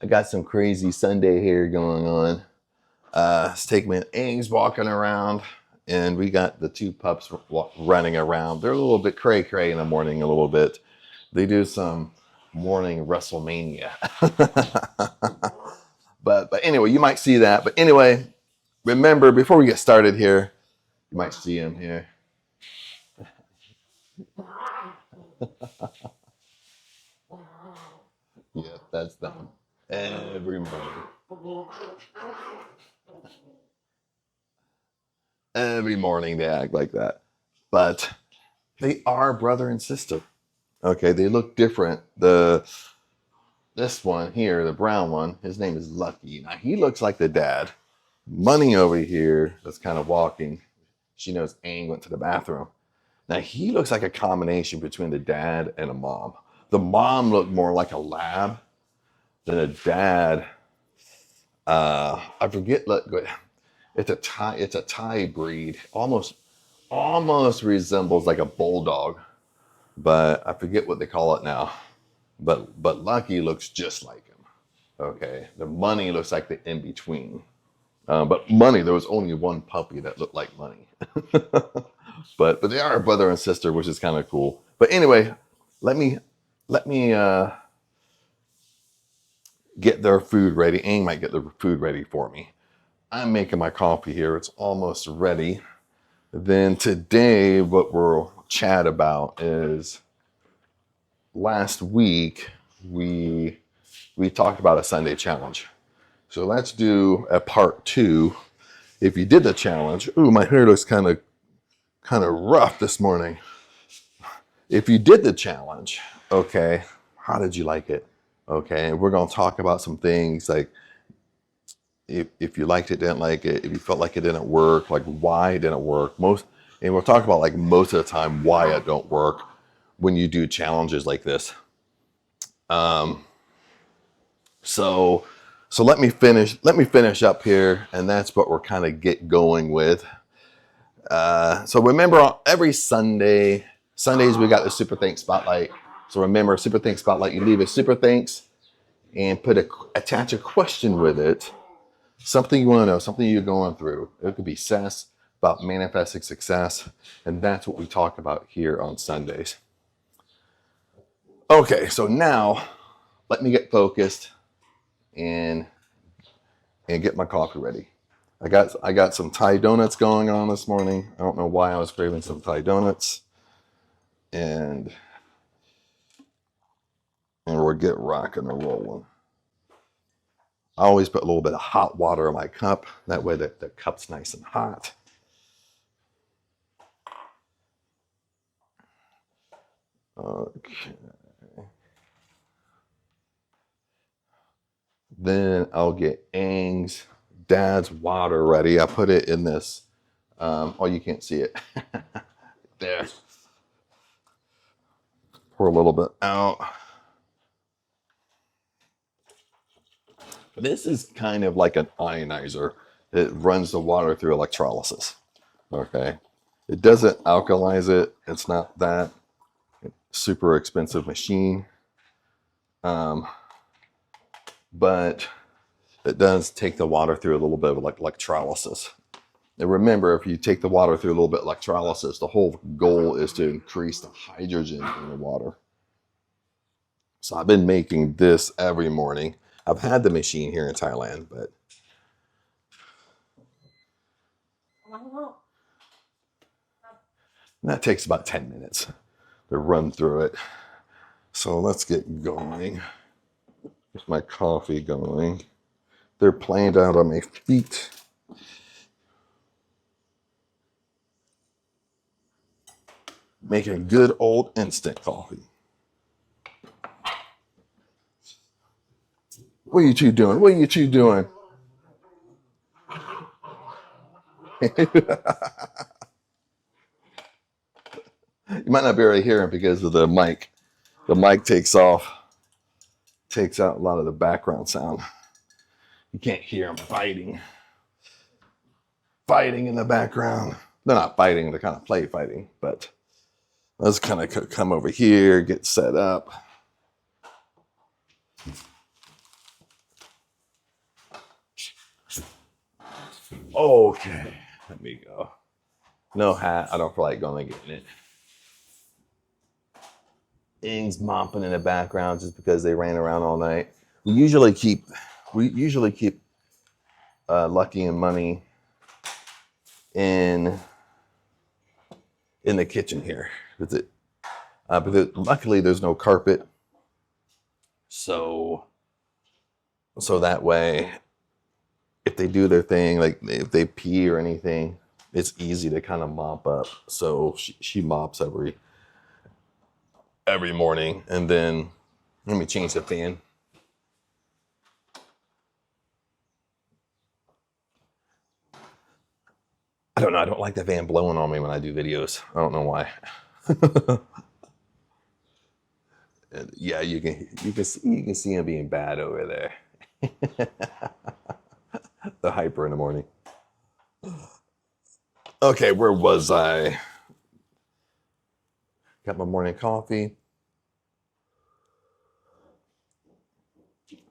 I got some crazy Sunday hair going on. It's taking me eggs walking around, and we got the two pups running around. They're a little bit cray-cray in the morning, a little bit. They do some morning WrestleMania. But anyway, you might see that. But anyway, remember, before we get started here, you might see him here. Yeah, that's them. Every morning. Every morning they act like that. But they are brother and sister. Okay, they look different. This one here, the brown one, his name is Lucky. Now he looks like the dad. Money over here that's kind of walking. She knows Aang went to the bathroom. Now he looks like a combination between the dad and a mom. The mom looked more like a lab than a dad. I forget. Look, it's a Thai breed. Almost resembles like a bulldog, but I forget what they call it now. But Lucky looks just like him. Okay, the Money looks like the in between. But Money, there was only one puppy that looked like Money. but they are a brother and sister, which is kind of cool. But anyway, let me get their food ready. Aang might get the food ready for me. I'm making my coffee here. It's almost ready. Then today, what we'll chat about is last week we talked about a Sunday challenge. So let's do a part 2. If you did the challenge, ooh, my hair looks kind of rough this morning. If you did the challenge, okay, how did you like it? Okay, we're going to talk about some things like if you liked it, didn't like it, if you felt like it didn't work, like why it didn't work. And we'll talk about like most of the time why it don't work when you do challenges like this. So let me finish up here, and that's what we're kind of get going with. So remember, every Sundays we got the Super Thanks Spotlight. So remember, Super Thanks Spotlight, you leave a Super Thanks and attach a question with it. Something you want to know, something you're going through. It could be SES, about manifesting success, and that's what we talk about here on Sundays. Okay, so now let me get focused and get my coffee ready. I got some Thai donuts going on this morning. I don't know why I was craving some Thai donuts. And we'll get rocking and rolling. I always put a little bit of hot water in my cup. That way the cup's nice and hot. Okay. Then I'll get Aang's dad's water ready. I put it in this. Oh, you can't see it. There. Pour a little bit out. This is kind of like an ionizer. It runs the water through electrolysis. Okay. It doesn't alkalize it. It's not that super expensive machine. But it does take the water through a little bit of electrolysis. And remember, if you take the water through a little bit of electrolysis, the whole goal is to increase the hydrogen in the water. So I've been making this every morning. I've had the machine here in Thailand, but that takes about 10 minutes to run through it. So let's get going. Get my coffee going. They're planned out on my feet. Making good old instant coffee. What are you two doing? What are you two doing? You might not be able to hear him because of the mic. The mic takes out a lot of the background sound. You can't hear them fighting in the background. They're not fighting, they're kind of play fighting, but let's kind of come over here, get set up. Okay, let me go. No hat. I don't feel like going and getting it. Ings mopping in the background just because they ran around all night. We usually keep Lucky and Money in the kitchen here. But luckily there's no carpet, so that way if they do their thing, like if they pee or anything, it's easy to kind of mop up. So she mops every morning, and then let me change the fan. I don't know. I don't like the fan blowing on me when I do videos. I don't know why. Yeah, you can see him being bad over there. The hyper in the morning. Okay, where was I? Got my morning coffee.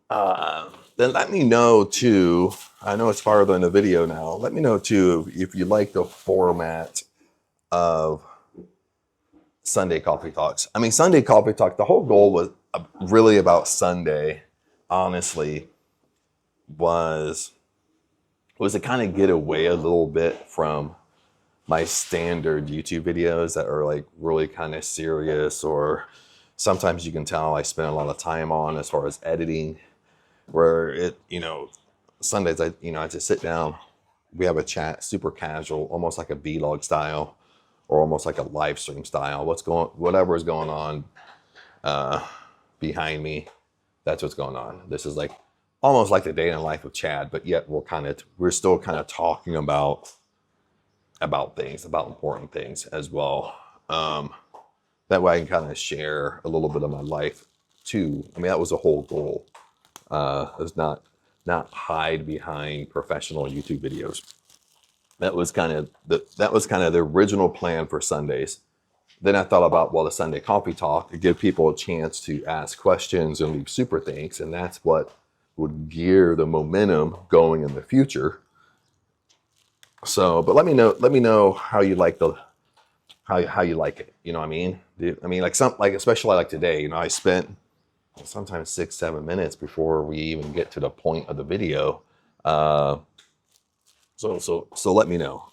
Then let me know too. I know it's farther in the video now. Let me know too if you like the format of Sunday Coffee Talks. I mean, Sunday Coffee Talk, the whole goal was really about Sunday, honestly, was to kind of get away a little bit from my standard YouTube videos that are like really kind of serious, or sometimes you can tell I spend a lot of time on as far as editing, where Sundays I just sit down, we have a chat, super casual, almost like a vlog style, or almost like a live stream style. Whatever is going on behind me, that's what's going on. This is like almost like the day in the life of Chad, but yet we're still kind of talking about things, about important things as well. That way I can kind of share a little bit of my life too. I mean, that was the whole goal. Is not hide behind professional YouTube videos. That was kind of the original plan for Sundays. Then I thought about, well, the Sunday Coffee Talk to give people a chance to ask questions and leave super thanks, and that's what would gear the momentum going in the future. So, but let me know how you like how you like it. You know what I mean? Especially like today, I spent sometimes 6-7 minutes before we even get to the point of the video. So let me know.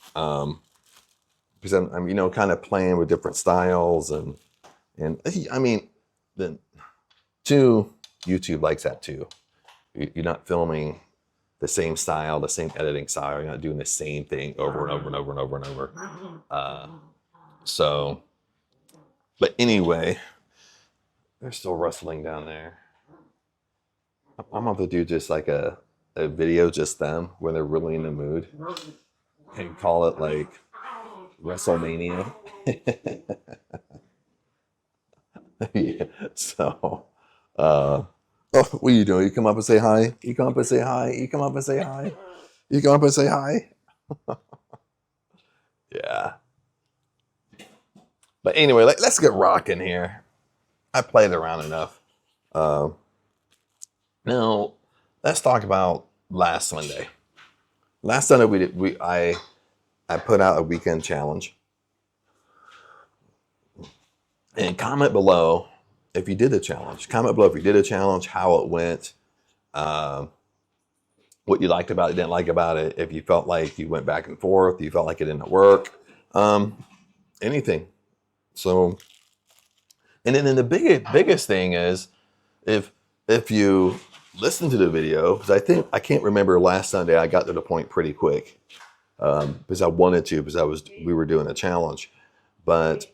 Because I'm kind of playing with different styles, and I mean, the YouTube likes that too. You're not filming the same style, the same editing style. You're not doing the same thing over and over and over and over and over. But anyway, they're still rustling down there. I'm going to do just like a video, just them, when they're really in the mood, and call it like WrestleMania. Yeah. So, what are you doing? You come up and say hi? You come up and say hi? You come up and say hi? You come up and say hi? Yeah. But anyway, let's get rocking here. I played around enough. Now, let's talk about last Sunday. Last Sunday, I put out a weekend challenge. And comment below if you did the challenge. Comment below if you did a challenge, how it went, what you liked about it, didn't like about it, if you felt like you went back and forth, you felt like it didn't work, anything. So, and then the biggest thing is, if you listen to the video, because I can't remember last Sunday, I got to the point pretty quick, because I wanted to, because we were doing a challenge. But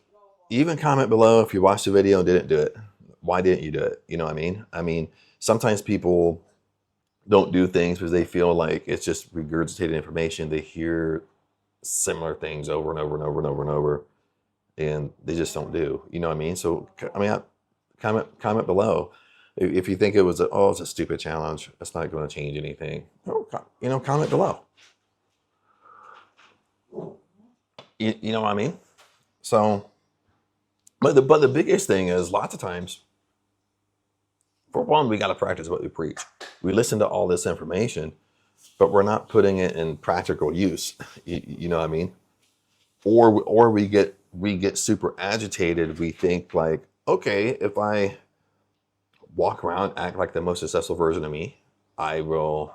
even comment below if you watched the video and didn't do it. Why didn't you do it? You know what I mean? I mean, sometimes people don't do things because they feel like it's just regurgitated information. They hear similar things over and over and over and over and over, and they just don't do. You know what I mean? So, I mean, comment below. If you think it's a stupid challenge, it's not going to change anything. Comment below. You know what I mean? So, but the biggest thing is, lots of times, for one, we got to practice what we preach. We listen to all this information, but we're not putting it in practical use. You know what I mean? Or we get super agitated. We think like, okay, if I walk around, act like the most successful version of me, I will,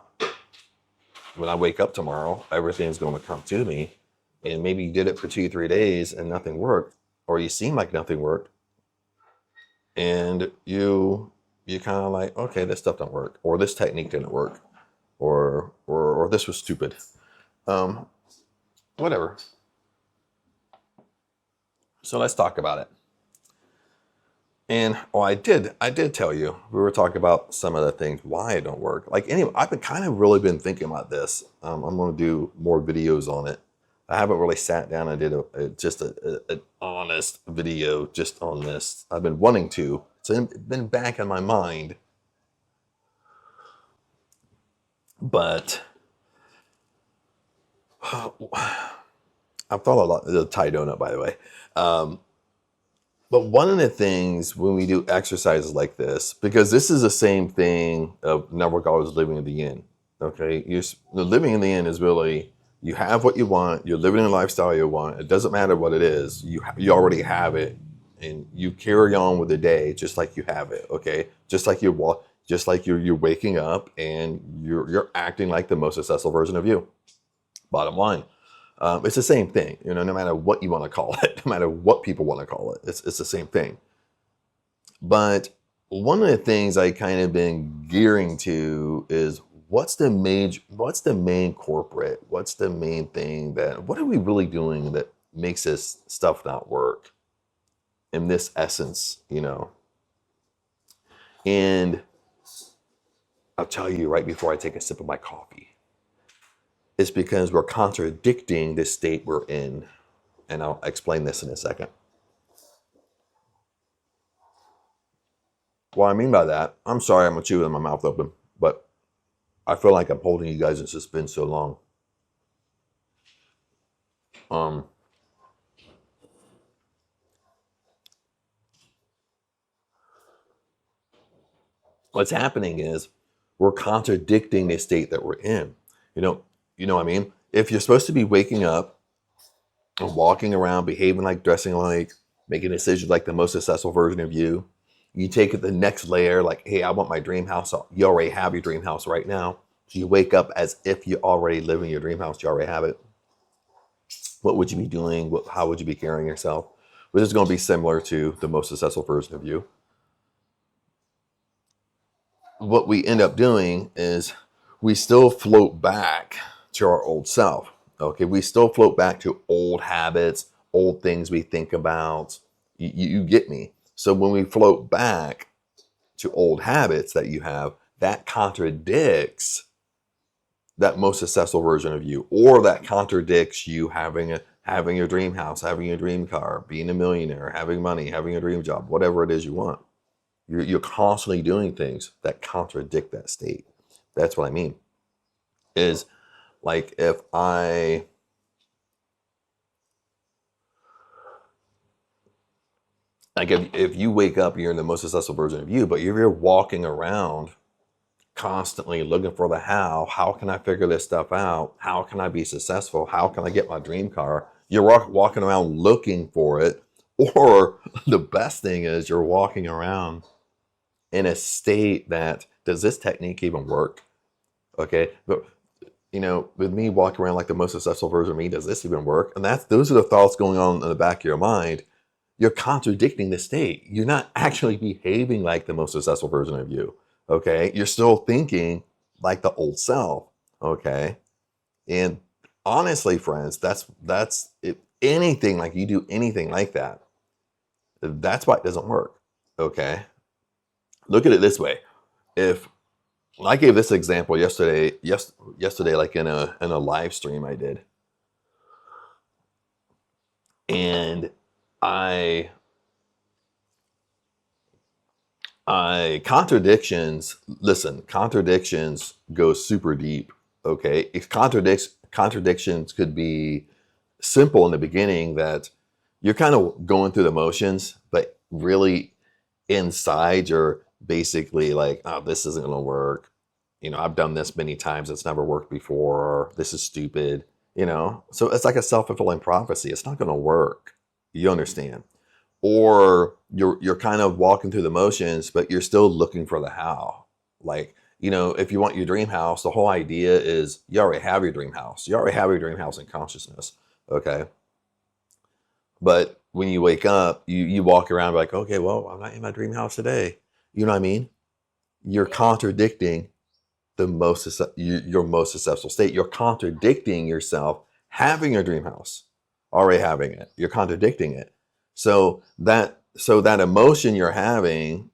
when I wake up tomorrow, everything's going to come to me. And maybe you did it for 2, 3 days and nothing worked, or you seem like nothing worked, and you kind of like, okay, this stuff don't work, or this technique didn't work, or this was stupid. Um, Whatever. So let's talk about it. And I did tell you we were talking about some of the things why it don't work. Like anyway, I've been kind of really been thinking about this. I'm going to do more videos on it. I haven't really sat down and did just an honest video just on this. I've been wanting to. It's been back in my mind, but I've thought a lot. The Thai donut, by the way. Um, But one of the things when we do exercises like this, because this is the same thing of never always living in the yin. Okay, the living in the yin is really you have what you want, you're living in a lifestyle you want. It doesn't matter what it is, you already have it, and you carry on with the day just like you have it. Okay, just like you walk, just like you're waking up and you're acting like the most successful version of you. Bottom line. It's the same thing, no matter what you want to call it, no matter what people want to call it, it's the same thing. But one of the things I kind of been gearing to is what's the main corporate, what's the main thing what are we really doing that makes this stuff not work in this essence. And I'll tell you right before I take a sip of my coffee. It's because we're contradicting the state we're in. And I'll explain this in a second. What I mean by that, I'm sorry I'm chewing with my mouth open, but I feel like I'm holding you guys in suspense so long. Um, what's happening is we're contradicting the state that we're in. You know what I mean? If you're supposed to be waking up and walking around, behaving like, dressing like, making decisions like the most successful version of you, you take it the next layer, like, hey, I want my dream house. You already have your dream house right now. So you wake up as if you already live in your dream house. You already have it. What would you be doing? How would you be carrying yourself? Which is going to be similar to the most successful version of you. What we end up doing is we still float back to our old self. Okay, we still float back to old habits, old things we think about. You get me? So when we float back to old habits that you have, that contradicts that most successful version of you, or that contradicts you having your dream house, having your dream car, being a millionaire, having money, having a dream job, whatever it is you want. You're constantly doing things that contradict that state. That's what I mean. Is like if you wake up, you're in the most successful version of you, but if you're walking around constantly looking for the how can I figure this stuff out? How can I be successful? How can I get my dream car? You're walking around looking for it. Or the best thing is you're walking around in a state that, does this technique even work? Okay, but with me walking around like the most successful version of me, does this even work? And those are the thoughts going on in the back of your mind. You're contradicting the state. You're not actually behaving like the most successful version of you. Okay, you're still thinking like the old self. Okay, and honestly, friends, that's if anything like you do anything like that, that's why it doesn't work. Okay, look at it this way. If I gave this example yesterday, like in a live stream I did, and I contradictions. Listen, contradictions go super deep. Okay, contradictions could be simple in the beginning, that you're kind of going through the motions, but really inside you're basically like, oh, this isn't going to work. I've done this many times. It's never worked before. This is stupid. So it's like a self-fulfilling prophecy. It's not going to work. You understand? Or you're kind of walking through the motions, but you're still looking for the how. Like, if you want your dream house, the whole idea is you already have your dream house. You already have your dream house in consciousness. Okay. But when you wake up, you walk around like, okay, well, I'm not in my dream house today. You know what I mean? You're contradicting your most successful state. You're contradicting yourself having your dream house, already having it. You're contradicting it. So that emotion you're having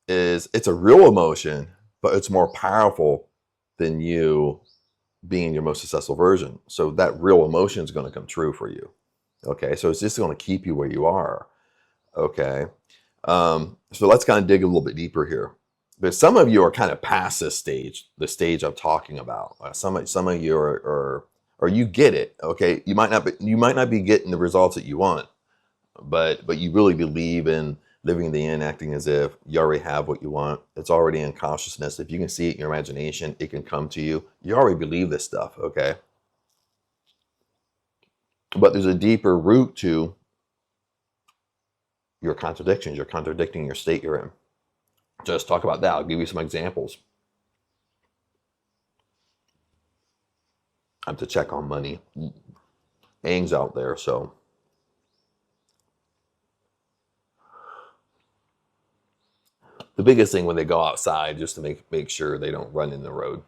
it's a real emotion, but it's more powerful than you being your most successful version. So that real emotion is going to come true for you. Okay, so it's just going to keep you where you are. Okay, so let's kind of dig a little bit deeper here. But some of you are kind of past this stage, the stage I'm talking about. Some of you are or you get it. Okay, you might not be getting the results that you want, but you really believe in living the end, acting as if you already have what you want. It's already in consciousness. If you can see it in your imagination, it can come to you. You already believe this stuff. Okay, but there's a deeper root to your contradictions. You're contradicting your state you're in. Just talk about that. I'll give you some examples. I have to check on money. Ang's out there, so. The biggest thing when they go outside, just to make sure they don't run in the road,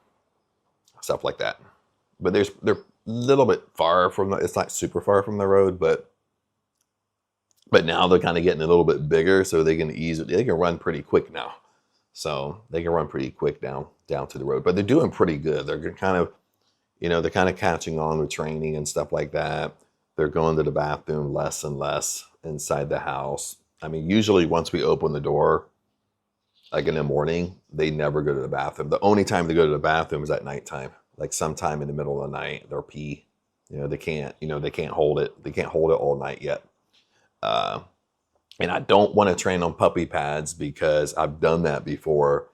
stuff like that. But they're a little bit far from it's not super far from the road, but now they're kind of getting a little bit bigger, so they can run pretty quick now. So they can run pretty quick down to the road, but they're doing pretty good. They're kind of, they're kind of catching on with training and stuff like that. They're going to the bathroom less and less inside the house. I mean, usually once we open the door, like in the morning, they never go to the bathroom. The only time they go to the bathroom is at nighttime. Like sometime in the middle of the night, they'll pee. They can't hold it. They can't hold it all night yet. And I don't want to train on puppy pads because I've done that before.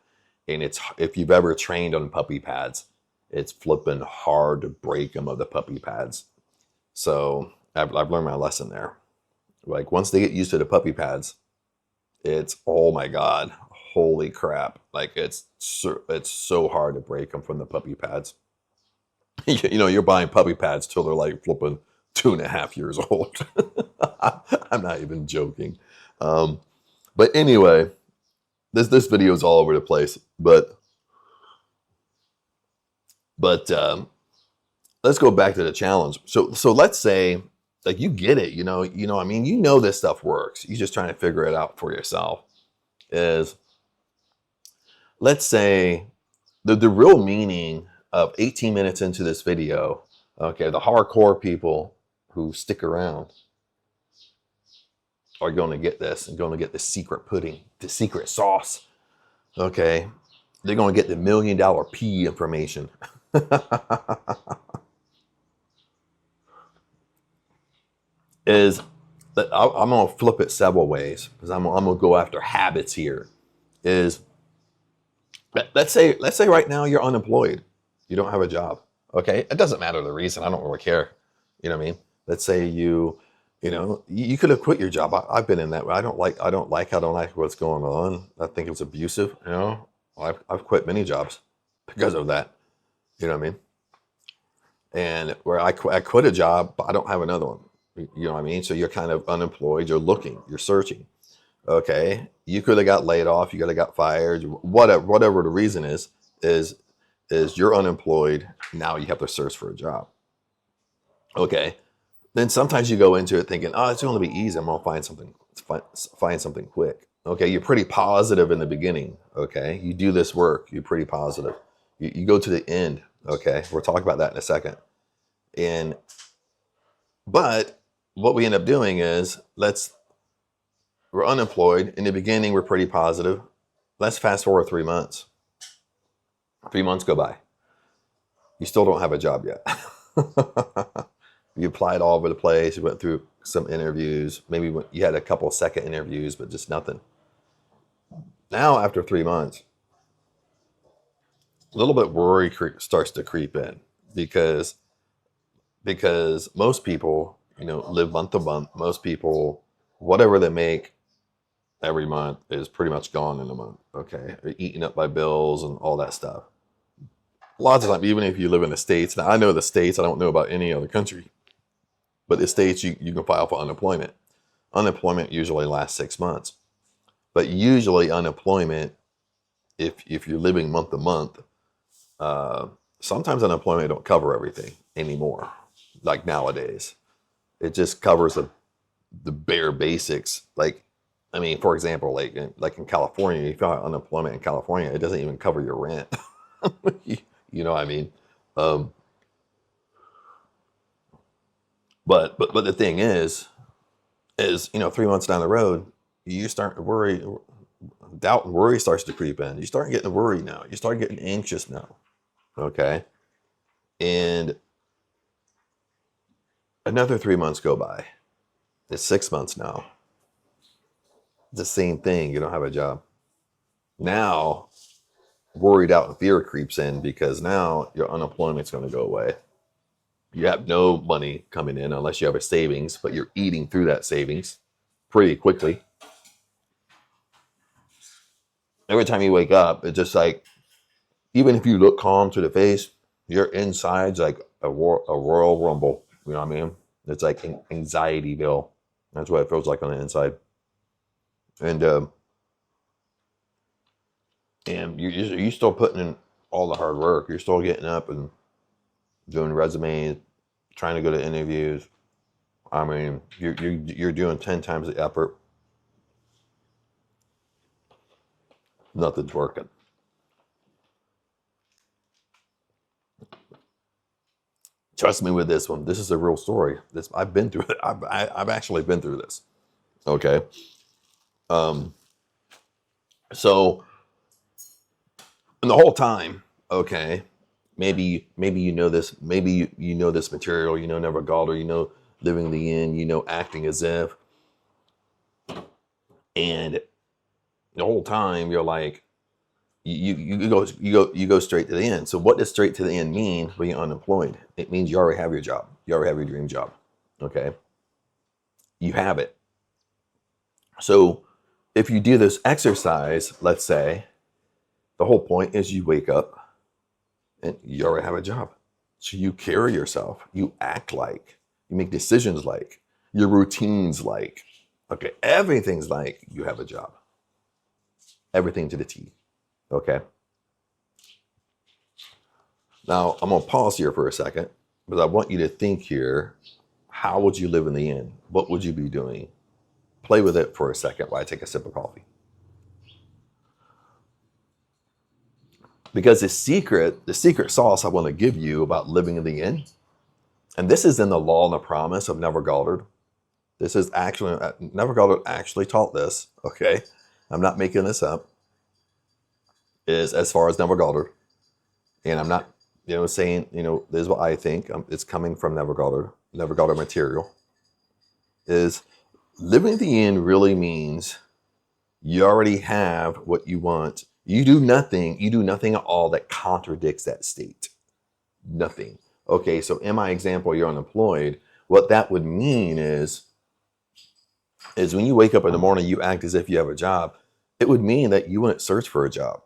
And if you've ever trained on puppy pads, it's flipping hard to break them of the puppy pads. So I've learned my lesson there. Like once they get used to the puppy pads, it's, oh my God, holy crap. Like it's so hard to break them from the puppy pads. You're buying puppy pads till they're like flipping 2.5 years old. I'm not even joking. But anyway, this video is all over the place, but let's go back to the challenge. So let's say like you get it, I mean, this stuff works. You're just trying to figure it out for yourself. Let's say the real meaning of 18 minutes into this video, okay, the hardcore people who stick around are going to get this and going to get the secret pudding, the secret sauce. Okay, they're going to get the $1 million P information. Is that I'm going to flip it several ways because I'm going to go after habits here. Is let's say right now you're unemployed, you don't have a job. Okay, it doesn't matter the reason. I don't really care. You know what I mean? Let's say you could have quit your job. I've been in that way. I don't like what's going on. I think it's abusive. I've quit many jobs because of that. You know what I mean? And where I quit a job, but I don't have another one. You know what I mean? So you're kind of unemployed. You're looking. You're searching. Okay, you could have got laid off. You could have got fired. Whatever the reason is you're unemployed. Now you have to search for a job. Okay. Then sometimes you go into it thinking, oh, it's going to be easy. I'm going to find something quick. Okay, you're pretty positive in the beginning. Okay, you do this work. You're pretty positive. You go to the end. Okay, we'll talk about that in a second. But what we end up doing is we're unemployed. In the beginning, we're pretty positive. Let's fast forward 3 months. 3 months go by. You still don't have a job yet. You applied all over the place. You went through some interviews. Maybe you had a couple of second interviews, but just nothing. Now, after 3 months, a little bit worry starts to creep in because most people, live month to month. Most people, whatever they make every month is pretty much gone in a month. Okay, they're eaten up by bills and all that stuff. Lots of time, even if you live in the States. Now I know the States. I don't know about any other country, but the States you can file for unemployment. Unemployment usually lasts 6 months, but usually unemployment, if you're living month to month, uh, sometimes unemployment don't cover everything anymore. Like nowadays, it just covers the bare basics. Like, I mean, for example, like in California, if you file unemployment in California, it doesn't even cover your rent. You know what I mean? Um, but the thing is 3 months down the road, you start to worry. Doubt and worry starts to creep in. You start getting worried now. You start getting anxious now. Okay, and another 3 months go by. It's 6 months now. It's the same thing. You don't have a job. Now, worried out and fear creeps in because now your unemployment's going to go away. You have no money coming in unless you have a savings, but you're eating through that savings pretty quickly. Every time you wake up, it's just like, even if you look calm to the face, your inside's like a royal rumble. You know what I mean? It's like an anxietyville. That's what it feels like on the inside. And you still putting in all the hard work. You're still getting up and doing resumes, trying to go to interviews. I mean, you're doing 10 times the effort. Nothing's working. Trust me with this one. This is a real story. I've been through it. I've actually been through this. Okay. Um. So, and the whole time, okay, maybe you know this. Maybe you know this material. You know Never Galder. You know Living the End. You know Acting as If. And the whole time you're like, you go straight to the end. So what does straight to the end mean when you're unemployed? It means you already have your job. You already have your dream job. Okay. You have it. So if you do this exercise, let's say, the whole point is you wake up and you already have a job. So you carry yourself, you act like, you make decisions like, your routines like, okay, everything's like you have a job. Everything to the T. Okay. Now I'm gonna pause here for a second because I want you to think here. How would you live in the end? What would you be doing? Play with it for a second while I take a sip of coffee. Because the secret sauce I want to give you about living in the end, and this is in the Law and the Promise of Never Galder. This is actually, Never Galder actually taught this, okay? I'm not making this up. Is as far as Never Galder. And I'm not, saying, this is what I think. It's coming from Never Galder material. Is living the end really means you already have what you want. You do nothing at all that contradicts that state. Nothing. Okay, so in my example, you're unemployed. What that would mean is when you wake up in the morning, you act as if you have a job. It would mean that you wouldn't search for a job.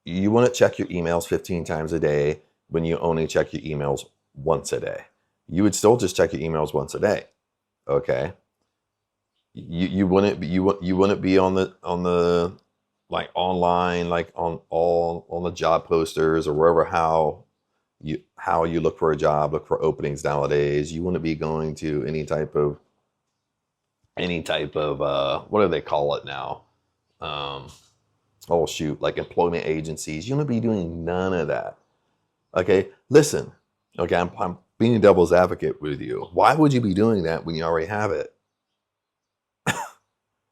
You wouldn't check your emails 15 times a day when you only check your emails once a day. You would still just check your emails once a day. Okay. You wouldn't be on the like online, like on the job posters or wherever how you look for a job, look for openings nowadays. You wouldn't be going to any type of what do they call it now? Oh shoot, like employment agencies. You wouldn't be doing none of that. Okay, listen. Okay, I'm being a devil's advocate with you. Why would you be doing that when you already have it?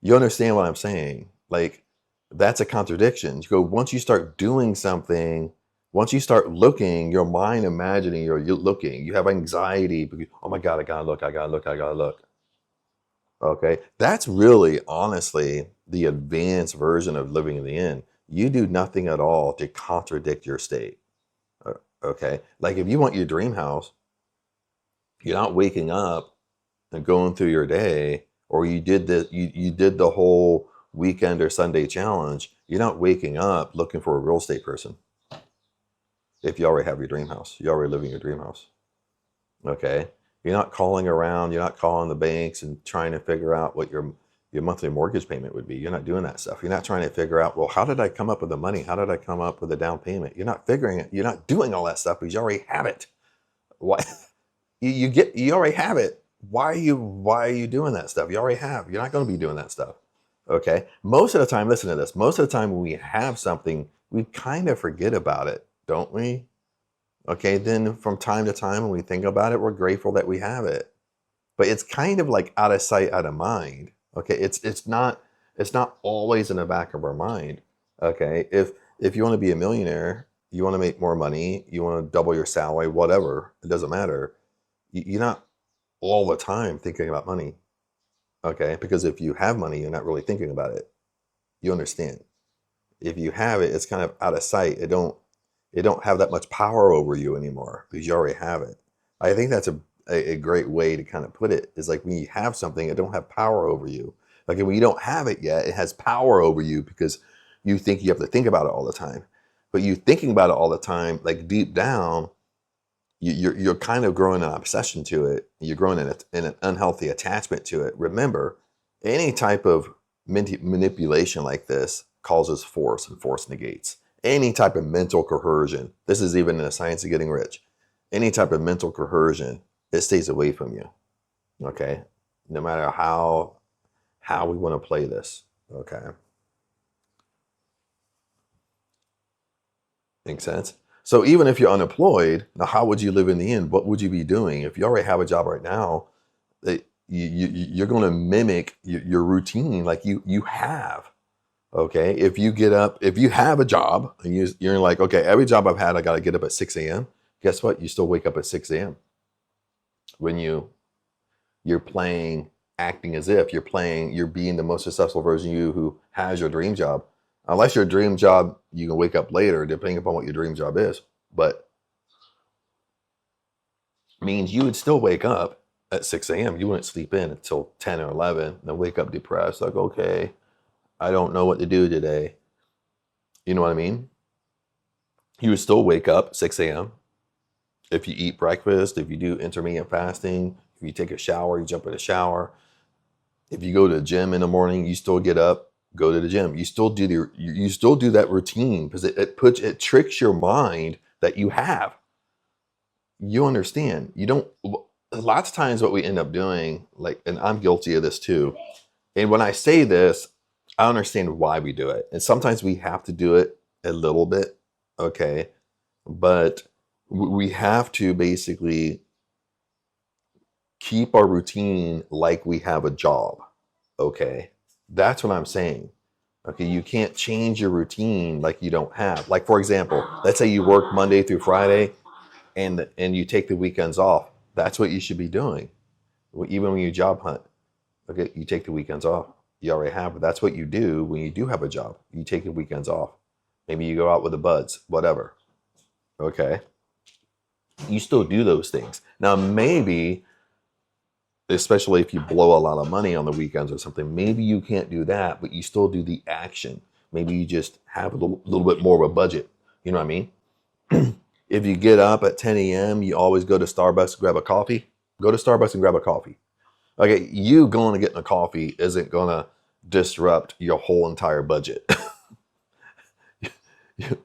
You understand what I'm saying? Like, that's a contradiction. You go, once you start doing something, once you start looking, your mind imagining you're looking, you have anxiety because, oh my God, I gotta look. Okay. That's really, honestly, the advanced version of living in the end. you do nothing at all to contradict your state. Okay. Like if you want your dream house, you're not waking up and going through your day, or you did the whole weekend or Sunday challenge. You're not waking up looking for a real estate person. If you already have your dream house, you already live in your dream house. Okay. You're not calling around, you're not calling the banks and trying to figure out what your monthly mortgage payment would be. You're not doing that stuff. You're not trying to figure out, well, how did I come up with the money? How did I come up with the down payment? You're not figuring it. You're not doing all that stuff because you already have it. Why you already have it. Why are you doing that stuff? You already have. You're not going to be doing that stuff. Okay. Most of the time, listen to this. Most of the time when we have something, we kind of forget about it, don't we? Okay, then from time to time when we think about it, we're grateful that we have it. But it's kind of like out of sight, out of mind. Okay, it's not always in the back of our mind. Okay, if you want to be a millionaire, you want to make more money, you want to double your salary, whatever, it doesn't matter. You're not all the time thinking about money. Okay, because if you have money, you're not really thinking about it. You understand? If you have it, it's kind of out of sight. It don't have that much power over you anymore because you already have it. I think that's a great way to kind of put it, is like when you have something, it don't have power over you. Like when you don't have it yet, it has power over you because you think you have to think about it all the time. But you thinking about it all the time, like deep down, you're kind of growing an obsession to it. You're growing in an unhealthy attachment to it. Remember, any type of manipulation like this causes force, and force negates. Any type of mental coercion, this is even in the science of getting rich, any type of mental coercion, it stays away from you. Okay? No matter how we want to play this. Okay? Make sense? So even if you're unemployed, now how would you live in the end? What would you be doing? If you already have a job right now, you're going to mimic your routine like you have. Okay, if you get up, if you have a job and you're like, okay, every job I've had, I got to get up at 6 a.m. Guess what? You still wake up at 6 a.m. When you're playing, acting as if you're being the most successful version of you who has your dream job. Unless your dream job, you can wake up later, depending upon what your dream job is. But means you would still wake up at 6 a.m. You wouldn't sleep in until 10 or 11, and then wake up depressed, like, okay, I don't know what to do today. You know what I mean? You would still wake up 6 a.m. If you eat breakfast, if you do intermittent fasting, if you take a shower, you jump in a shower. If you go to the gym in the morning, you still get up, go to the gym. You still do that routine because it tricks your mind that you have. You understand? You don't. Lots of times, what we end up doing, like, and I'm guilty of this too. And when I say this, I understand why we do it. And sometimes we have to do it a little bit, okay? But we have to basically keep our routine like we have a job, okay? That's what I'm saying. Okay, you can't change your routine like you don't have. Like, for example, let's say you work Monday through Friday and you take the weekends off. That's what you should be doing. Even when you job hunt, okay, you take the weekends off. You already have, but that's what you do when you do have a job. You take the weekends off. Maybe you go out with the buds, whatever. Okay. You still do those things. Now, maybe, especially if you blow a lot of money on the weekends or something, maybe you can't do that, but you still do the action. Maybe you just have a little bit more of a budget. You know what I mean? If you get up at 10 a.m., you always go to Starbucks to grab a coffee. Go to Starbucks and grab a coffee. Okay, you going to get in a coffee isn't going to disrupt your whole entire budget.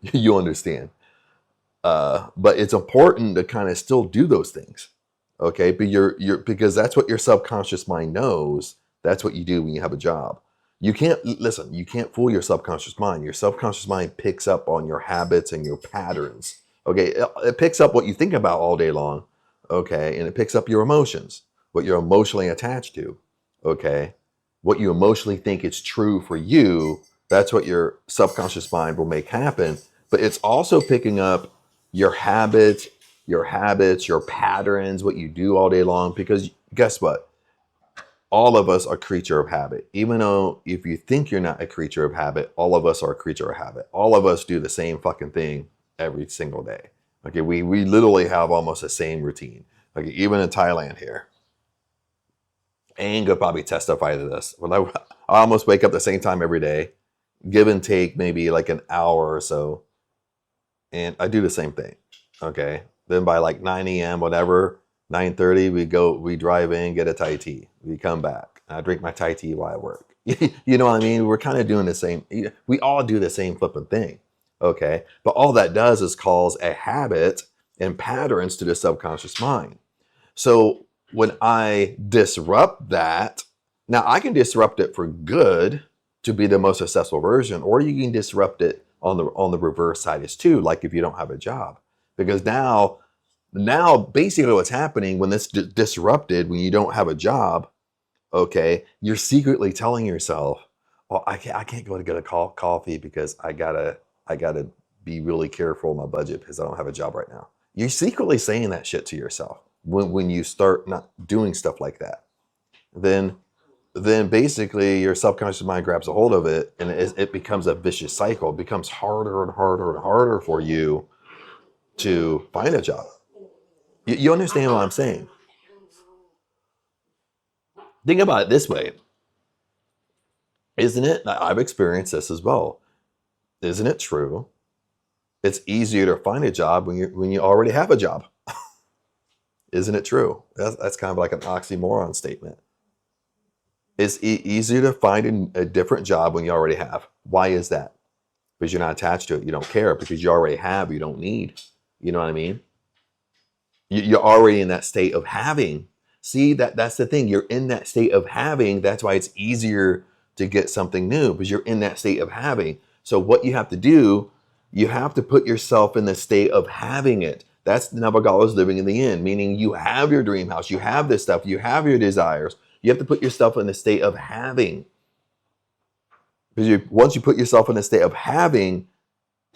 You understand? But it's important to kind of still do those things, okay? But because that's what your subconscious mind knows. That's what you do when you have a job. You can't fool your subconscious mind. Your subconscious mind picks up on your habits and your patterns. Okay, it picks up what you think about all day long. Okay, and it picks up your emotions, what you're emotionally attached to. Okay, what you emotionally think is true for you. That's what your subconscious mind will make happen. But it's also picking up your habits, your patterns, what you do all day long. Because guess what? all of us are creature of habit. Even though if you think you're not a creature of habit, all of us are a creature of habit. All of us do the same fucking thing every single day. Okay, we literally have almost the same routine. Okay, even in Thailand here. Aang could probably testify to this. When I almost wake up the same time every day, give and take maybe like an hour or so, and I do the same thing. Okay, then by like 9 a.m. whatever, 9:30 we drive in, get a Thai tea, we come back, I drink my Thai tea while I work. You know what I mean? We're kind of doing the same. We all do the same flipping thing. Okay, but all that does is cause a habit and patterns to the subconscious mind. So when I disrupt that, now I can disrupt it for good to be the most successful version, or you can disrupt it on the reverse side is too, like if you don't have a job. Because now basically what's happening when this disrupted, when you don't have a job, okay, you're secretly telling yourself, "Oh, I can't go to get a coffee because I gotta be really careful in my budget because I don't have a job right now." You're secretly saying that shit to yourself when you start not doing stuff like that. Then basically your subconscious mind grabs a hold of it, and it becomes a vicious cycle. It becomes harder and harder and harder for you to find a job. You understand what I'm saying? Think about it this way. Isn't it? I've experienced this as well. Isn't it true? It's easier to find a job when you already have a job. Isn't it true? That's kind of like an oxymoron statement. It's easier to find a different job when you already have. Why is that? Because you're not attached to it. You don't care because you already have. You don't need. You know what I mean? You're already in that state of having. See, that's the thing. You're in that state of having. That's why it's easier to get something new, because you're in that state of having. So what you have to do, you have to put yourself in the state of having it. That's Navagala's living in the end, meaning you have your dream house, you have this stuff, you have your desires. You have to put yourself in the state of having. Because once you put yourself in a state of having,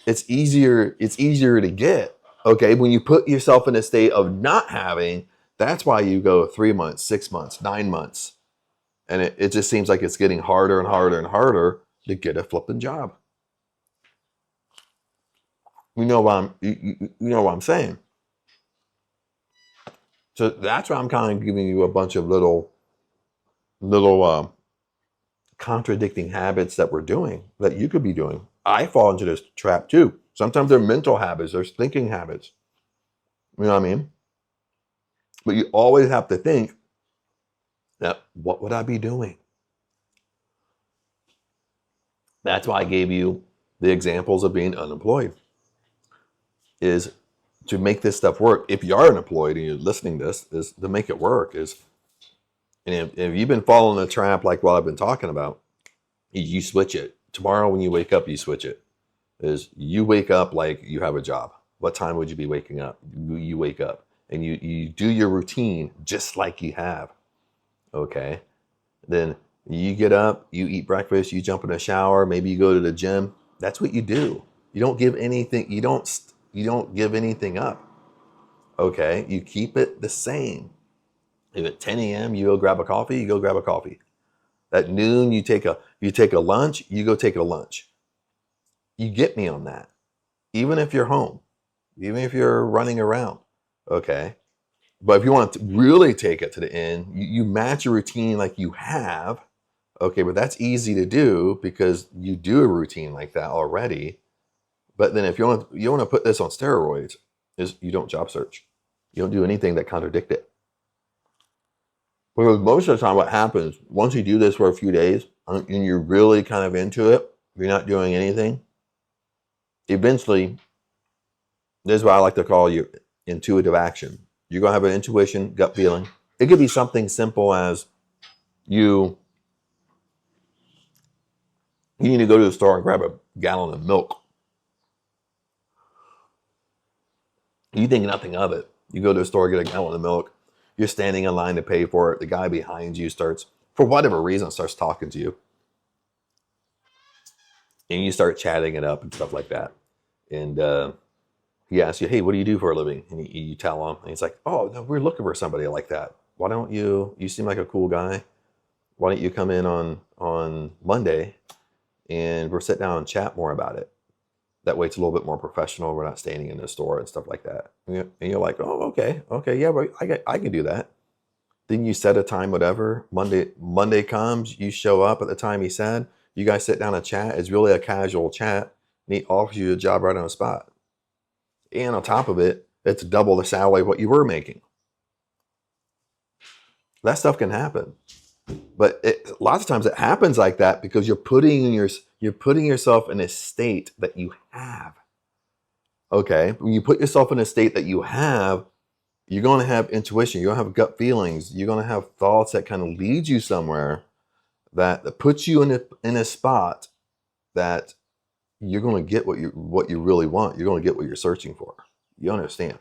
it's easier to get. Okay, when you put yourself in a state of not having, that's why you go 3 months, 6 months, 9 months. And it just seems like it's getting harder and harder and harder to get a flipping job. You know what I'm saying? So that's why I'm kind of giving you a bunch of little contradicting habits that we're doing, that you could be doing. I fall into this trap too. Sometimes they're mental habits, there's thinking habits. You know what I mean? But you always have to think that, what would I be doing? That's why I gave you the examples of being unemployed. Is to make this stuff work. If you are unemployed and you're listening to this, is to make it work. And if you've been following the trap like what I've been talking about, you switch it. Tomorrow when you wake up, you switch it. Is you wake up like you have a job. What time would you be waking up? You wake up and you do your routine just like you have. Okay. Then you get up, you eat breakfast, you jump in a shower, maybe you go to the gym. That's what you do. You don't give anything, you don't give anything up. Okay. You keep it the same. If at 10 a.m. you go grab a coffee, you go grab a coffee. At noon you take a lunch, you go take a lunch. You get me on that. Even if you're home, even if you're running around. Okay. But if you want to really take it to the end, you match your routine like you have. Okay, but that's easy to do because you do a routine like that already. But then if you want to put this on steroids, is you don't job search. You don't do anything that contradict it. Because most of the time what happens, once you do this for a few days and you're really kind of into it, you're not doing anything, eventually, this is what I like to call you intuitive action. You're going to have an intuition, gut feeling. It could be something simple as you need to go to the store and grab a gallon of milk. You think nothing of it. You go to the store, get a gallon of milk. You're standing in line to pay for it. The guy behind you starts, for whatever reason, starts talking to you. And you start chatting it up and stuff like that. And he asks you, hey, what do you do for a living? And you tell him. And he's like, oh, no, we're looking for somebody like that. Why don't you seem like a cool guy. Why don't you come in on Monday and we'll sit down and chat more about it? That way it's a little bit more professional. We're not standing in the store and stuff like that. And you're like, oh, okay, yeah, but I can do that. Then you set a time, whatever. Monday comes, you show up at the time he said. You guys sit down and chat. It's really a casual chat. And he offers you a job right on the spot. And on top of it, it's double the salary of what you were making. That stuff can happen. But lots of times it happens like that because you're putting yourself in a state that you have. Okay, when you put yourself in a state that you have, you're going to have intuition. You're going to have gut feelings. You're going to have thoughts that kind of lead you somewhere that puts you in a spot that you're going to get what you really want. You're going to get what you're searching for. You understand?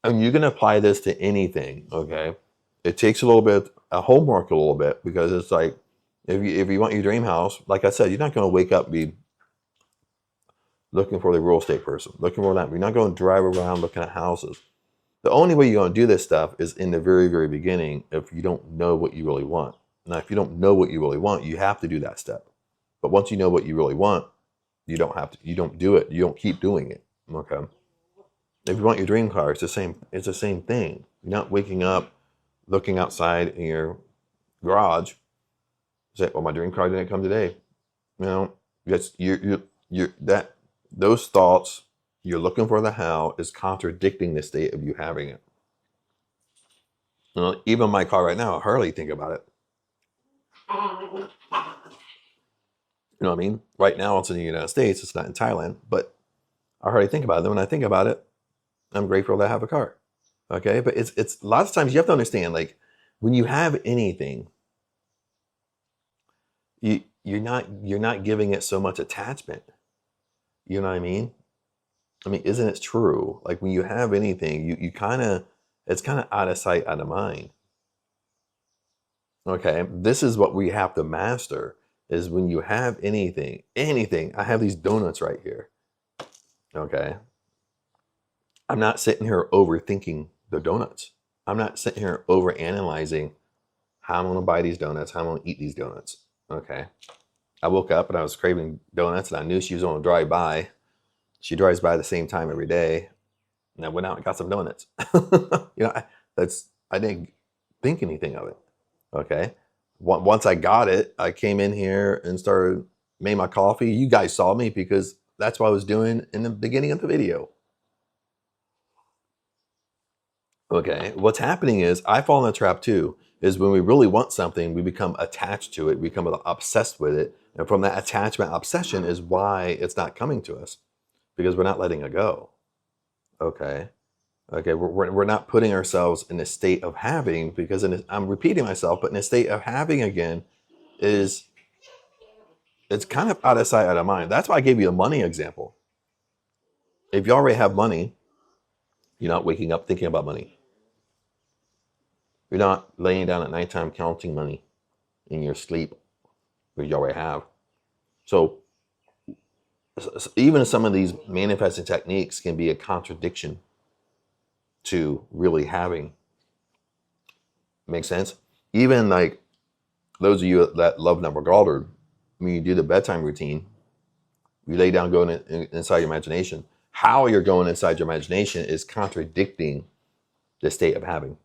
And you can apply this to anything, okay? It takes a little bit of homework, a little bit, because it's like if you want your dream house, like I said, you're not going to wake up and be looking for the real estate person, looking for that. You're not going to drive around looking at houses. The only way you're going to do this stuff is in the very, very beginning if you don't know what you really want. Now, if you don't know what you really want, you have to do that step. But once you know what you really want, you don't have to. You don't do it. You don't keep doing it. Okay. If you want your dream car, it's the same. It's the same thing. You're not waking up, looking outside in your garage, say, "Oh, my dream car didn't come today." You know, that's you're that those thoughts. You're looking for the how is contradicting the state of you having it. You know, even my car right now, I hardly think about it. You know what I mean? Right now, it's in the United States. It's not in Thailand, but I hardly think about it. Then when I think about it, I'm grateful that I have a car. Okay, but it's lots of times you have to understand, like when you have anything, you're not giving it so much attachment. You know what I mean? I mean, isn't it true? Like when you have anything, you kind of it's kind of out of sight, out of mind. Okay, this is what we have to master is when you have anything. I have these donuts right here. Okay. I'm not sitting here overthinking the donuts. I'm not sitting here over analyzing how I'm going to buy these donuts, how I'm going to eat these donuts. Okay. I woke up and I was craving donuts and I knew she was going to drive by. She drives by the same time every day. And I went out and got some donuts. I didn't think anything of it. Okay. Once I got it, I came in here and made my coffee. You guys saw me because that's what I was doing in the beginning of the video. Okay. What's happening is I fall in the trap too, is when we really want something, we become attached to it. We become obsessed with it. And from that attachment obsession is why it's not coming to us because we're not letting it go. Okay. Okay, we're not putting ourselves in a state of having because I'm repeating myself, but in a state of having again it's kind of out of sight, out of mind. That's why I gave you a money example. If you already have money, you're not waking up thinking about money. You're not laying down at nighttime counting money in your sleep, which you already have. So even some of these manifesting techniques can be a contradiction to really having. Make sense? Even like those of you that love Napier, when you do the bedtime routine, you lay down going inside your imagination. How you're going inside your imagination is contradicting the state of having.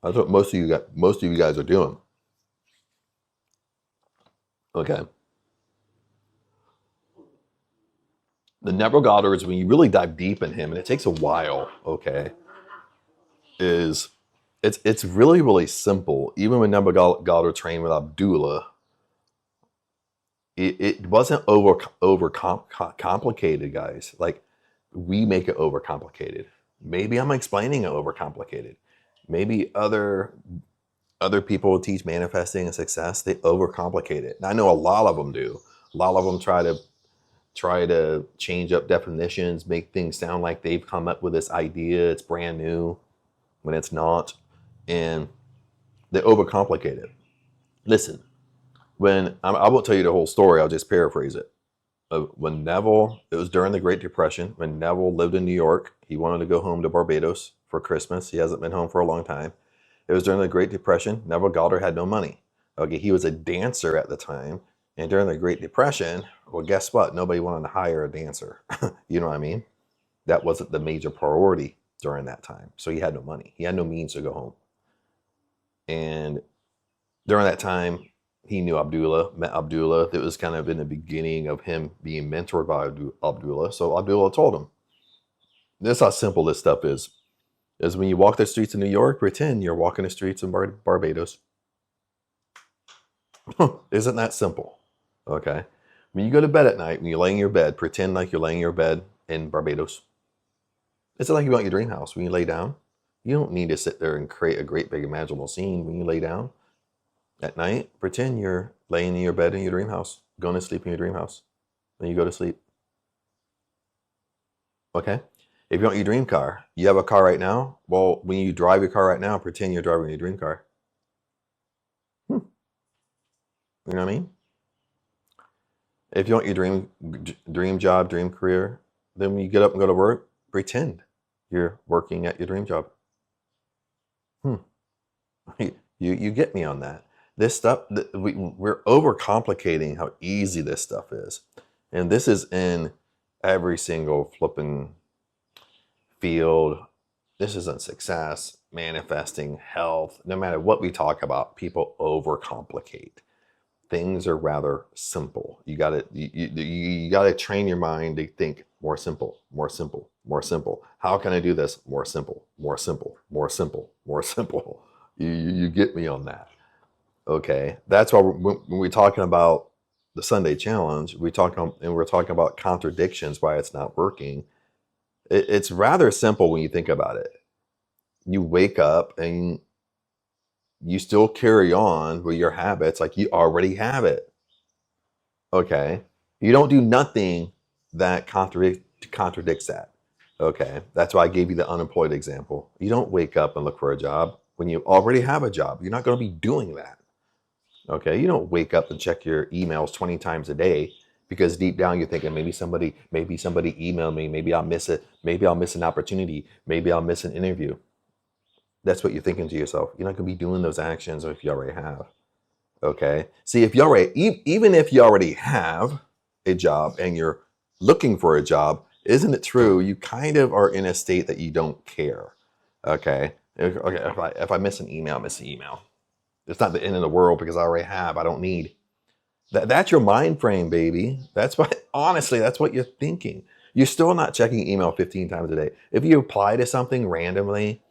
That's what most of you guys are doing. Okay. The Napier is when you really dive deep in him, and it takes a while. Okay. It's really, really simple. Even when Napier trained with Abdullah, it wasn't over complicated, guys. Like we make it overcomplicated. Maybe I'm explaining it overcomplicated. Maybe other people who teach manifesting and success, they overcomplicate it. And I know a lot of them do. A lot of them try to change up definitions, make things sound like they've come up with this idea. It's brand new when it's not. And they overcomplicate it. Listen, when I won't tell you the whole story, I'll just paraphrase it. when Neville, it was during the Great Depression, when Neville lived in New York. He wanted to go home to Barbados for Christmas. He hasn't been home for a long time. It was during the Great Depression. Neville Goddard had no money. Okay, he was a dancer at the time. And during the Great Depression, well, guess what? Nobody wanted to hire a dancer. You know what I mean? That wasn't the major priority during that time. So he had no money. He had no means to go home. And during that time, he knew Abdullah, met Abdullah. It was kind of in the beginning of him being mentored by Abdullah. So Abdullah told him, this is how simple this stuff is when you walk the streets of New York, pretend you're walking the streets of Barbados. Isn't that simple? Okay. When you go to bed at night, when you're laying in your bed, pretend like you're laying in your bed in Barbados. It's like you want your dream house. When you lay down, you don't need to sit there and create a great big imaginable scene. When you lay down at night, pretend you're laying in your bed in your dream house, going to sleep in your dream house. Then you go to sleep. Okay? If you want your dream car, you have a car right now. Well, when you drive your car right now, pretend you're driving your dream car. You know what I mean? If you want your dream job, dream career, then when you get up and go to work, pretend you're working at your dream job. You get me on that. This stuff, we're overcomplicating how easy this stuff is. And this is in every single flipping field. This isn't success, manifesting, health. No matter what we talk about, people overcomplicate. Things are rather simple. You gotta train your mind to think more simple, more simple, more simple. How can I do this? More simple, more simple, more simple, more simple. You get me on that. Okay, that's why when we're talking about the Sunday challenge, we're talking about contradictions, why it's not working. It's rather simple when you think about it. You wake up and you still carry on with your habits like you already have it. Okay, you don't do nothing that contradicts that. Okay, that's why I gave you the unemployed example. You don't wake up and look for a job when you already have a job. You're not going to be doing that. Okay, you don't wake up and check your emails 20 times a day because deep down you're thinking maybe somebody emailed me, maybe I'll miss it, maybe I'll miss an opportunity, maybe I'll miss an interview. That's what you're thinking to yourself. You're not going to be doing those actions if you already have. Okay, see, if you already, even if you already have a job and you're looking for a job, isn't it true you kind of are in a state that you don't care? Okay, if I miss an email, I miss an email. It's not the end of the world because I already have. I don't need. That's your mind frame, baby. That's what, honestly, that's what you're thinking. You're still not checking email 15 times a day. If you apply to something randomly,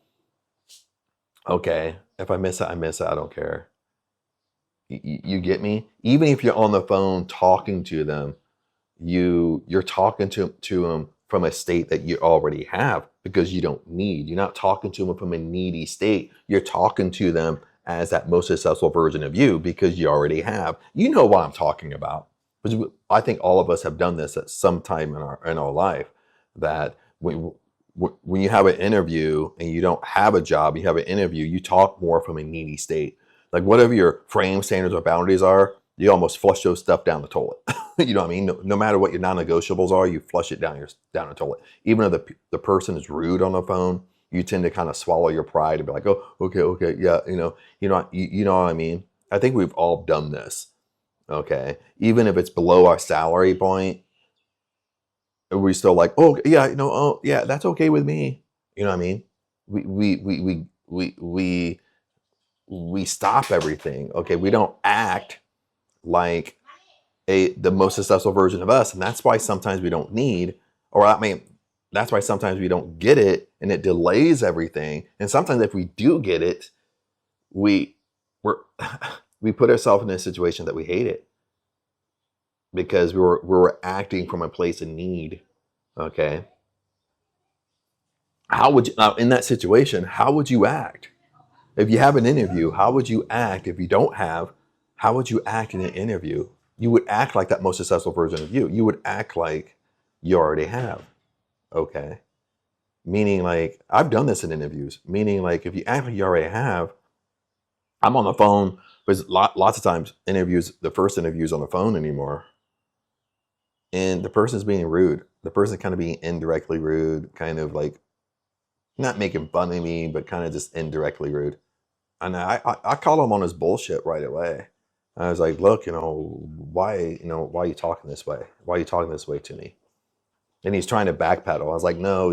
okay, if I miss it, I miss it. I don't care. You get me? Even if you're on the phone talking to them, you're talking to them from a state that you already have because you don't need. You're not talking to them from a needy state. You're talking to them as that most successful version of you because you already have. You know what I'm talking about. Because I think all of us have done this at some time in our life, that when you have an interview and you don't have a job, you have an interview, you talk more from a needy state. Like whatever your frame, standards, or boundaries are, you almost flush those stuff down the toilet. You know what I mean? No matter what your non-negotiables are, you flush it down the toilet. Even if the person is rude on the phone, you tend to kind of swallow your pride and be like, oh, okay, yeah, you know what I mean? I think we've all done this. Okay, even if it's below our salary point, we're still like, oh yeah, oh yeah, that's okay with me. You know what I mean? We stop everything. Okay, we don't act like the most successful version of us, and that's why sometimes we don't need, or I mean, that's why sometimes we don't get it, and it delays everything. And sometimes if we do get it, we put ourselves in a situation that we hate it because we're acting from a place of need. Okay, how would you now in that situation? How would you act if you have an interview? How would you act if you don't have? How would you act in an interview? You would act like that most successful version of you. You would act like you already have. Okay. Meaning like, I've done this in interviews. Meaning like, if you act like you already have, I'm on the phone, because lots of times the first interviews on the phone anymore. and the person's being rude. The person's kind of being indirectly rude, kind of like not making fun of me, but kind of just indirectly rude. And I called him on his bullshit right away. I was like, look, why are you talking this way? Why are you talking this way to me? And he's trying to backpedal. I was like, no,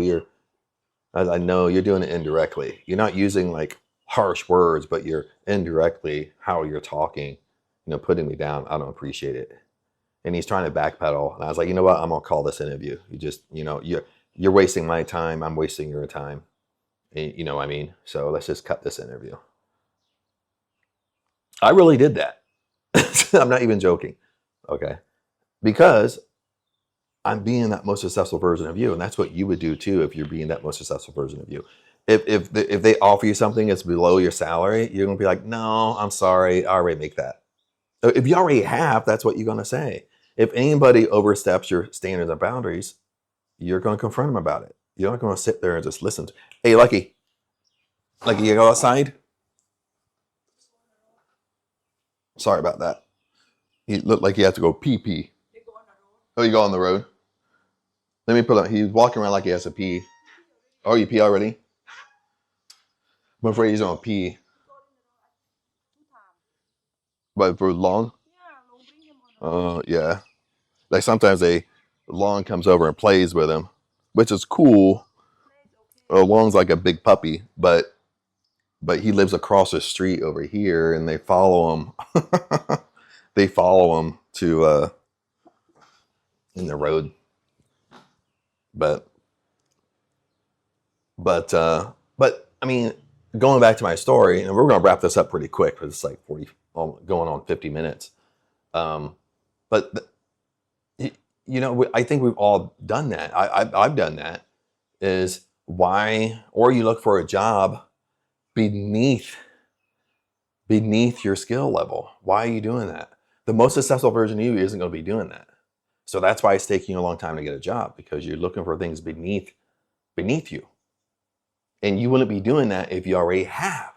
I know you're doing it indirectly. You're not using like harsh words, but you're indirectly how you're talking, putting me down. I don't appreciate it. And he's trying to backpedal. And I was like, you know what? I'm gonna call this interview. You're wasting my time. I'm wasting your time. You know what I mean? So let's just cut this interview. I really did that. I'm not even joking. Okay. Because I'm being that most successful version of you. And that's what you would do too if you're being that most successful version of you. If they offer you something that's below your salary, you're gonna be like, no, I'm sorry, I already make that. If you already have, that's what you're gonna say. If anybody oversteps your standards and boundaries, you're gonna confront them about it. You're not gonna sit there and just listen. Hey, Lucky, you go outside? Sorry about that. He looked like he had to go pee pee. Oh, you go on the road? Let me put up. He's walking around like he has to pee. Oh, you pee already? I'm afraid he's gonna pee. But for long? Yeah. Like sometimes Long comes over and plays with him, which is cool. Long's like a big puppy, but he lives across the street over here, and they follow him. They follow him to in the road. But I mean, going back to my story, and we're going to wrap this up pretty quick because it's like 40, going on 50 minutes. But I think we've all done that. I've done that. Is why, or you look for a job beneath your skill level. Why are you doing that? The most successful version of you isn't going to be doing that. So that's why it's taking you a long time to get a job, because you're looking for things beneath you. And you wouldn't be doing that if you already have.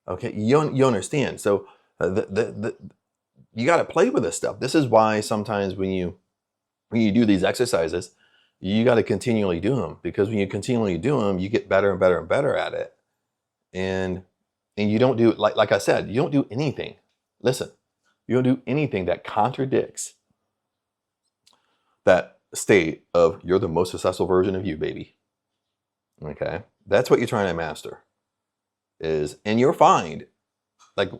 Okay, you understand. So you got to play with this stuff. This is why sometimes when you do these exercises, you got to continually do them, because when you continually do them, you get better and better and better at it. And you don't do, like I said, you don't do anything. Listen, you don't do anything that contradicts that state of you're the most successful version of you, baby. Okay, that's what you're trying to master. And you're fine. Like,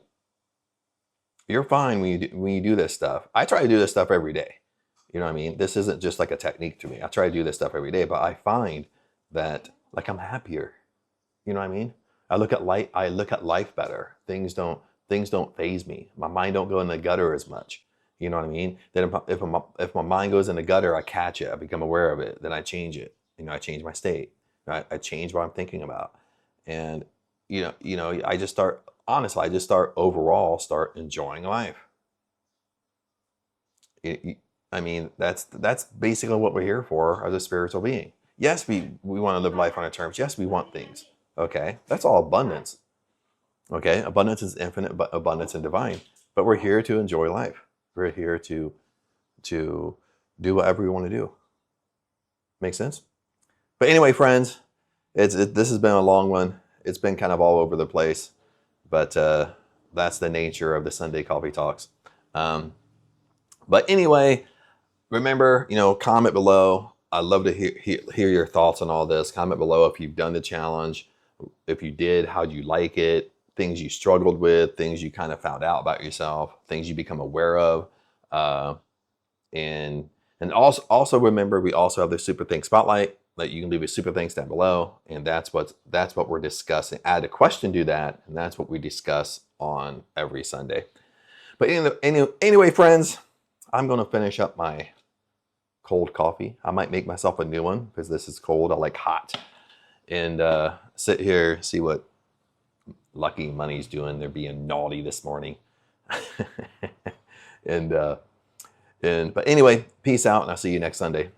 you're fine when you do this stuff. I try to do this stuff every day. You know what I mean? This isn't just like a technique to me. I try to do this stuff every day, but I find that like I'm happier. You know what I mean? I look at life better. Things don't faze me. My mind don't go in the gutter as much. You know what I mean? Then if my mind goes in the gutter, I catch it. I become aware of it. Then I change it. I change my state. I change what I'm thinking about. And I just start overall enjoying life. I mean, that's basically what we're here for as a spiritual being. Yes, we want to live life on our terms. Yes, we want things. Okay, that's all abundance. Okay, abundance is infinite, but abundance and divine. But we're here to enjoy life. We're here to do whatever we want to do. Make sense? But anyway, friends, this has been a long one. It's been kind of all over the place, but that's the nature of the Sunday Coffee Talks. But anyway, remember, comment below. I'd love to hear your thoughts on all this. Comment below if you've done the challenge. If you did, how'd you like it? Things you struggled with, things you kind of found out about yourself, things you become aware of. And also remember, we also have the Super Think Spotlight that you can leave a super thanks down below. And that's what we're discussing. Add a question to that. And that's what we discuss on every Sunday. But anyway, friends, I'm going to finish up my cold coffee. I might make myself a new one because this is cold. I like hot. And sit here, see what Lucky Money's doing. They're being naughty this morning. But anyway, peace out, and I'll see you next Sunday.